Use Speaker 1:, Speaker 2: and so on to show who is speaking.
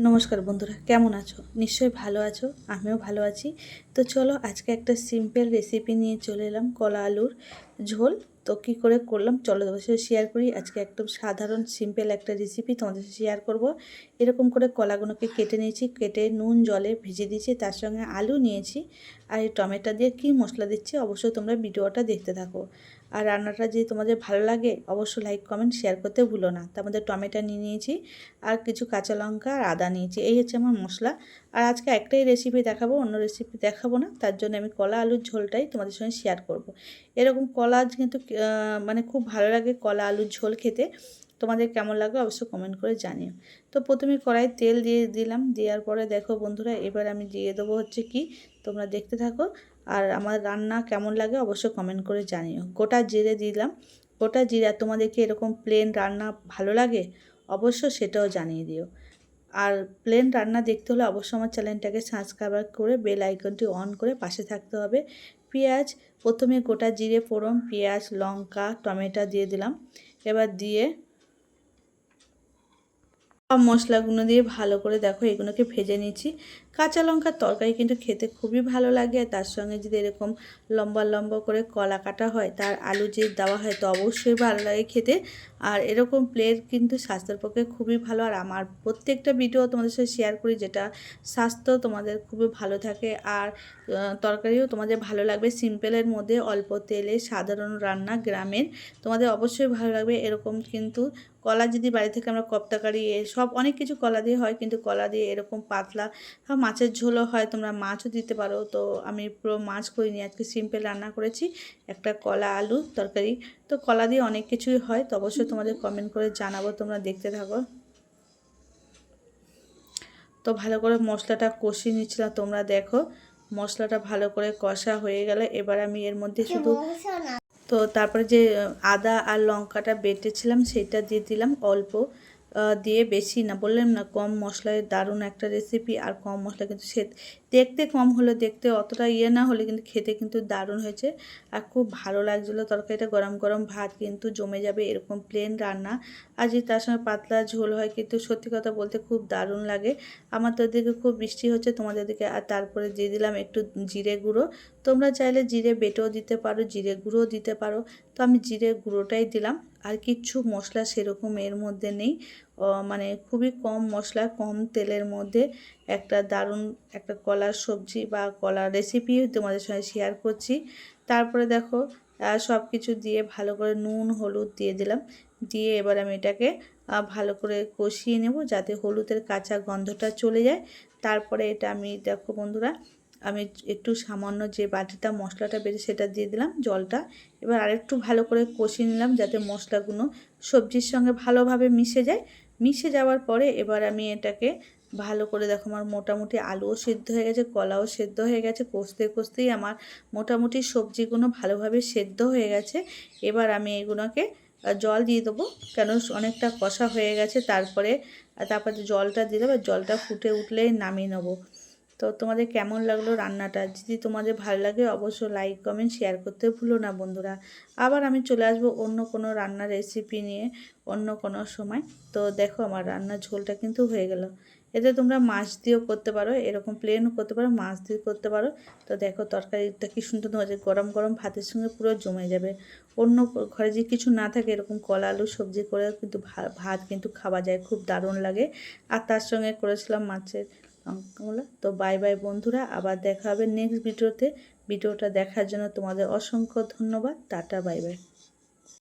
Speaker 1: নমস্কার বন্ধুরা, কেমন আছো? নিশ্চয়ই ভালো আছো, আমিও ভালো আছি। তো চলো আজকে একটা সিম্পল রেসিপি নিয়ে চলে এলাম, কলা আলুর ঝোল। তো কী করে করলাম চলো তোমাদের সাথে শেয়ার করি। আজকে একদম সাধারণ সিম্পল একটা রেসিপি তোমাদের সাথে শেয়ার করব। এরকম করে কলাগুলোকে কেটে নিয়েছি, কেটে নুন জলে ভিজিয়ে দিয়েছি, তার সঙ্গে আলু নিয়েছি আর এই টমেটো দিয়ে কী মশলা দিচ্ছি অবশ্যই তোমরা ভিডিওটা দেখতে থাকো। আর রান্নাটা যদি তোমাদের ভালো লাগে অবশ্যই লাইক কমেন্ট শেয়ার করতে ভুলো না। তার মধ্যে টমেটো নিয়ে নিয়েছি আর কিছু কাঁচা লঙ্কা আর আদা নিয়েছি, এই হচ্ছে আমার মশলা। আর আজকে একটাই রেসিপি দেখাবো, অন্য রেসিপি দেখাবো না, তার জন্য আমি কলা আলুর ঝোলটাই তোমাদের সঙ্গে শেয়ার করব। এরকম কলা কিন্তু মানে খুব ভালো লাগে কলা আলুর ঝোল খেতে। তোমাদের কেমন লাগবে অবশ্যই কমেন্ট করে জানিও। তো প্রথমে কড়াই তেল দিয়ে দিলাম, দেওয়ার পরে দেখো বন্ধুরা এবার আমি দিয়ে দেবো হচ্ছে কি, তোমরা দেখতে থাকো। আর আমার রান্না কেমন লাগে অবশ্যই কমেন্ট করে জানিও। গোটা জিরে দিলাম, গোটা জিরা তোমাদেরকে এরকম প্লেন রান্না ভালো লাগে অবশ্যই সেটাও জানিয়ে দিও। আর প্লেন রান্না দেখতে হলে অবশ্যই আমার চ্যানেলটাকে সাবস্ক্রাইব করে বেল আইকনটি অন করে পাশে থাকতে হবে। পেঁয়াজ, প্রথমে গোটা জিরে ফোড়ন, পেঁয়াজ, লঙ্কা, টমেটো দিয়ে দিলাম। এবার দিয়ে সব মশলাগুলো দিয়ে ভালো করে দেখো এগুলোকে ভেজে নিচ্ছি। কাঁচা লঙ্কার তরকারি কিন্তু খেতে খুবই ভালো লাগে। তার সঙ্গে যদি এরকম লম্বা লম্বা করে কলা কাটা হয়, তার আলু যে দেওয়া হয় তো অবশ্যই ভালো লাগে খেতে। আর এরকম প্লেট কিন্তু স্বাস্থ্যের পক্ষে খুবই ভালো। আর আমার প্রত্যেকটা ভিডিও তোমাদের সাথে শেয়ার করি যেটা স্বাস্থ্য তোমাদের খুবই ভালো থাকে। আর তরকারিও তোমাদের ভালো লাগবে, সিম্পলের মধ্যে অল্প তেলে সাধারণ রান্না গ্রামের, তোমাদের অবশ্যই ভালো লাগবে। এরকম কিন্তু কলা যদি বাড়ি থেকে আমরা কপ্তাকারি সব অনেক কিছু কলা দিয়ে হয়, কিন্তু কলা দিয়ে এরকম পাতলা মাছের ঝোলও হয়, তোমরা মাছও দিতে পারো। তো আমি পুরো মাছ করিনি, আজকে সিম্পল রান্না করেছি একটা কলা আলু তরকারি। তো কলা দিয়ে অনেক কিছুই হয়, তো অবশ্যই তোমাদের কমেন্ট করে জানাবো, তোমরা দেখতে থাকো। তো ভালো করে মশলাটা কষিয়ে নিচ্ছিলাম, তোমরা দেখো মশলাটা ভালো করে কষা হয়ে গেলে এবার আমি এর মধ্যে শুধু, তো তারপরে যে আদা আর লঙ্কাটা বেটেছিলাম সেটা দিয়ে দিলাম অল্প, দিয়ে বেশি না, বললাম না কম মশলায় দারুণ একটা রেসিপি। আর কম মশলা কিন্তু সে দেখতে কম হলো, দেখতে অতটা না হলে কিন্তু খেতে কিন্তু দারুণ হয়েছে। আর খুব ভালো লাগছিলো তরকারিটা, গরম গরম ভাত কিন্তু জমে যাবে এরকম প্লেন রান্না। আর যদি তার সঙ্গে পাতলা ঝোল হয় কিন্তু সত্যি কথা বলতে খুব দারুণ লাগে। আমার তো দিকে খুব বৃষ্টি হচ্ছে, তোমাদের দিকে। আর তারপরে দিয়ে দিলাম একটু জিরে গুঁড়ো, তোমরা চাইলে জিরে বেটেও দিতে পারো, জিরে গুঁড়োও দিতে পারো। তো আমি জিরে গুঁড়োটাই দিলাম। আর কিচ্ছু মশলা সেরকম এর মধ্যে নেই, মানে খুবই কম মশলা কম তেলের মধ্যে একটা দারুণ একটা কলার সবজি বা কলার রেসিপি তোমাদের সঙ্গে শেয়ার করছি। তারপরে দেখো সব কিছু দিয়ে ভালো করে নুন হলুদ দিয়ে দিলাম, দিয়ে এবার আমি এটাকে ভালো করে কষিয়ে নেব যাতে হলুদের কাঁচা গন্ধটা চলে যায়। তারপরে এটা আমি দেখো বন্ধুরা, আমি একটু সামান্য যে বাটিটা মশলাটা বেড়ে সেটা দিয়ে দিলাম জলটা। এবার আরেকটু ভালো করে কষিয়ে নিলাম যাতে মশলাগুলো সবজির সঙ্গে ভালোভাবে মিশে যায়। মিশে যাওয়ার পরে এবার আমি এটাকে ভালো করে দেখো আমার মোটামুটি আলুও সেদ্ধ হয়ে গেছে, কলাও সেদ্ধ হয়ে গেছে, কষতে কষতেই আমার মোটামুটি সবজিগুলো ভালোভাবে সেদ্ধ হয়ে গেছে। এবার আমি এগুলোকে জল দিয়ে দেবো, কেন অনেকটা কষা হয়ে গেছে। তারপরে জলটা দিয়ে দেবো, জলটা ফুটে উঠলেই নামিয়ে নেবো। তো তোমাদের কেমন লাগলো রান্নাটা, যদি তোমাদের ভালো লাগে অবশ্যই লাইক কমেন্ট শেয়ার করতে ভুলো না বন্ধুরা। আবার আমি চলে আসবো অন্য কোনো রান্নার রেসিপি নিয়ে অন্য কোনো সময়। তো দেখো আমার রান্নার ঝোলটা কিন্তু হয়ে গেল। এতে তোমরা মাছ দিয়েও করতে পারো, এরকম প্লেনও করতে পারো, মাছ দিয়ে করতে পারো। তো দেখো তরকারিটা কি সুন্দর হয়েছে, গরম গরম ভাতের সঙ্গে পুরো জমে যাবে। অন্য ঘরে যদি কিছু না থাকে এরকম কলা আলু সবজি করে কিন্তু ভাত কিন্তু খাওয়া যায়, খুব দারুণ লাগে। আর তার সঙ্গে করেছিলাম মাছের লঙ্কাগুলো। তো বাই বাই বন্ধুরা, আবার দেখা হবে নেক্সট ভিডিওতে। ভিডিওটা দেখার জন্য তোমাদের অসংখ্য ধন্যবাদ। Tata, bye bye.